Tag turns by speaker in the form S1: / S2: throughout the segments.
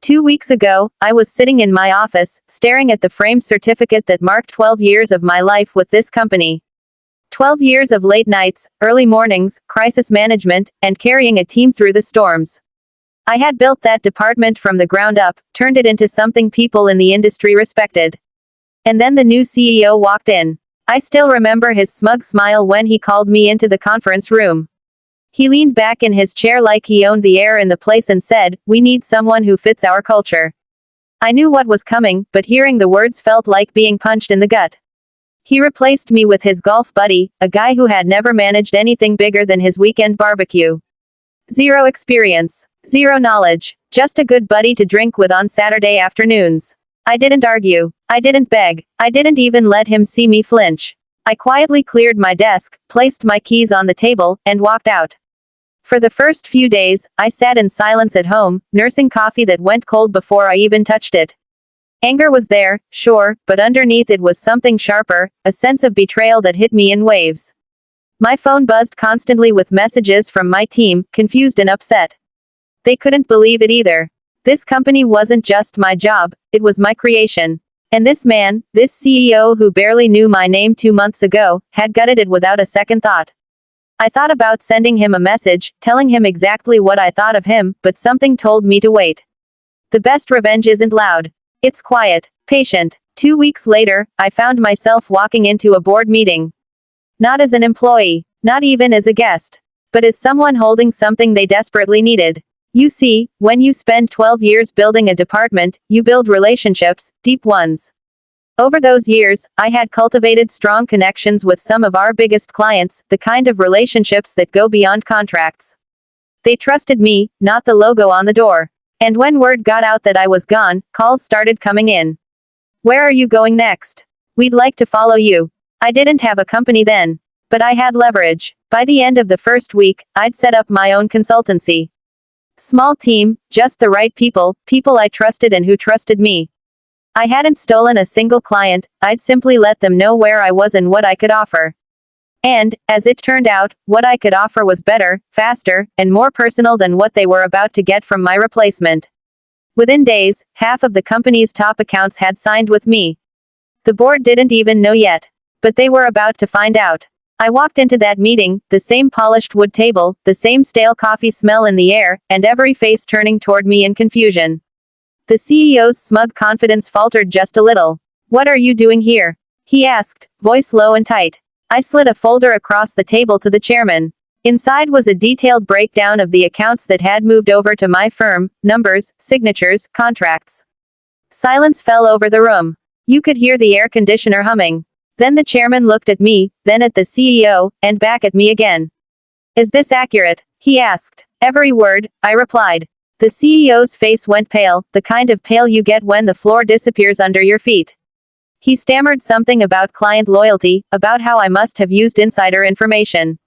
S1: 2 weeks ago, I was sitting in my office, staring at the framed certificate that marked 12 years of my life with this company. 12 years of late nights, early mornings, crisis management, and carrying a team through the storms. I had built that department from the ground up, turned it into something people in the industry respected. And then the new CEO walked in. I still remember his smug smile when he called me into the conference room. He leaned back in his chair like he owned the air in the place and said, "We need someone who fits our culture." I knew what was coming, but hearing the words felt like being punched in the gut. He replaced me with his golf buddy, a guy who had never managed anything bigger than his weekend barbecue. Zero experience. Zero knowledge. Just a good buddy to drink with on Saturday afternoons. I didn't argue. I didn't beg. I didn't even let him see me flinch. I quietly cleared my desk, placed my keys on the table, and walked out. For the first few days, I sat in silence at home, nursing coffee that went cold before I even touched it. Anger was there, sure, but underneath it was something sharper, a sense of betrayal that hit me in waves. My phone buzzed constantly with messages from my team, confused and upset. They couldn't believe it either. This company wasn't just my job, it was my creation. And this man, this CEO who barely knew my name 2 months ago, had gutted it without a second thought. I thought about sending him a message, telling him exactly what I thought of him, but something told me to wait. The best revenge isn't loud. It's quiet, patient. 2 weeks later, I found myself walking into a board meeting. Not as an employee, not even as a guest, but as someone holding something they desperately needed. You see, when you spend 12 years building a department, you build relationships, deep ones. Over those years, I had cultivated strong connections with some of our biggest clients, the kind of relationships that go beyond contracts. They trusted me, not the logo on the door. And when word got out that I was gone, calls started coming in. "Where are you going next? We'd like to follow you." I didn't have a company then. But I had leverage. By the end of the first week, I'd set up my own consultancy. Small team, just the right people, people I trusted and who trusted me. I hadn't stolen a single client, I'd simply let them know where I was and what I could offer. And, as it turned out, what I could offer was better, faster, and more personal than what they were about to get from my replacement. Within days, half of the company's top accounts had signed with me. The board didn't even know yet. But they were about to find out. I walked into that meeting, the same polished wood table, the same stale coffee smell in the air, and every face turning toward me in confusion. The CEO's smug confidence faltered just a little. "What are you doing here?" he asked, voice low and tight. I slid a folder across the table to the chairman. Inside was a detailed breakdown of the accounts that had moved over to my firm, numbers, signatures, contracts. Silence fell over the room. You could hear the air conditioner humming. Then the chairman looked at me, then at the CEO, and back at me again. "Is this accurate?" he asked. "Every word," I replied. The CEO's face went pale, the kind of pale you get when the floor disappears under your feet. He stammered something about client loyalty, about how I must have used insider information.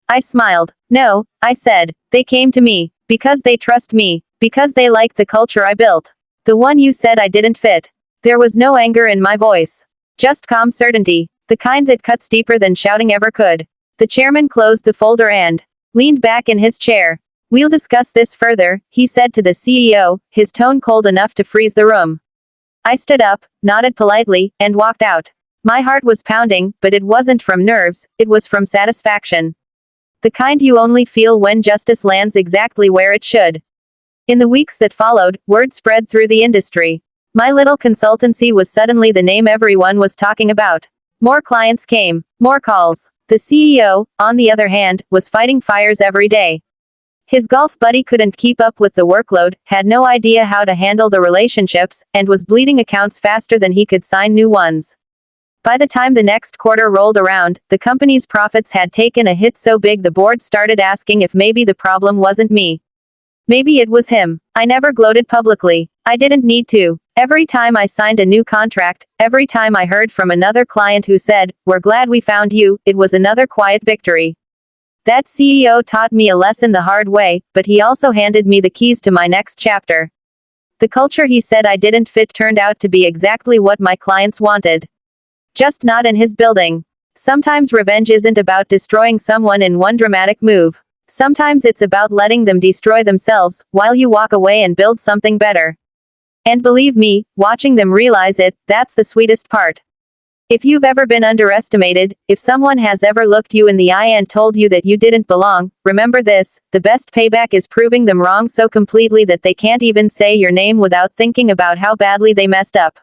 S1: I smiled. "No," I said. "They came to me. Because they trust me. Because they like the culture I built. The one you said I didn't fit." There was no anger in my voice. Just calm certainty. The kind that cuts deeper than shouting ever could. The chairman closed the folder and leaned back in his chair. "We'll discuss this further," he said to the CEO, his tone cold enough to freeze the room. I stood up, nodded politely, and walked out. My heart was pounding, but it wasn't from nerves, it was from satisfaction. The kind you only feel when justice lands exactly where it should. In the weeks that followed, word spread through the industry. My little consultancy was suddenly the name everyone was talking about. More clients came, more calls. The CEO, on the other hand, was fighting fires every day. His golf buddy couldn't keep up with the workload, had no idea how to handle the relationships, and was bleeding accounts faster than he could sign new ones. By the time the next quarter rolled around, the company's profits had taken a hit so big the board started asking if maybe the problem wasn't me. Maybe it was him. I never gloated publicly. I didn't need to. Every time I signed a new contract, every time I heard from another client who said, "We're glad we found you," it was another quiet victory. That CEO taught me a lesson the hard way, but he also handed me the keys to my next chapter. The culture he said I didn't fit turned out to be exactly what my clients wanted. Just not in his building. Sometimes revenge isn't about destroying someone in one dramatic move. Sometimes it's about letting them destroy themselves, while you walk away and build something better. And believe me, watching them realize it, that's the sweetest part. If you've ever been underestimated, if someone has ever looked you in the eye and told you that you didn't belong, remember this: the best payback is proving them wrong so completely that they can't even say your name without thinking about how badly they messed up.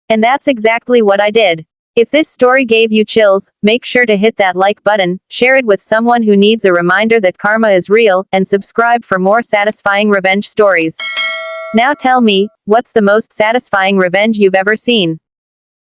S1: And that's exactly what I did. If this story gave you chills, make sure to hit that like button, share it with someone who needs a reminder that karma is real, and subscribe for more satisfying revenge stories. Now tell me, what's the most satisfying revenge you've ever seen?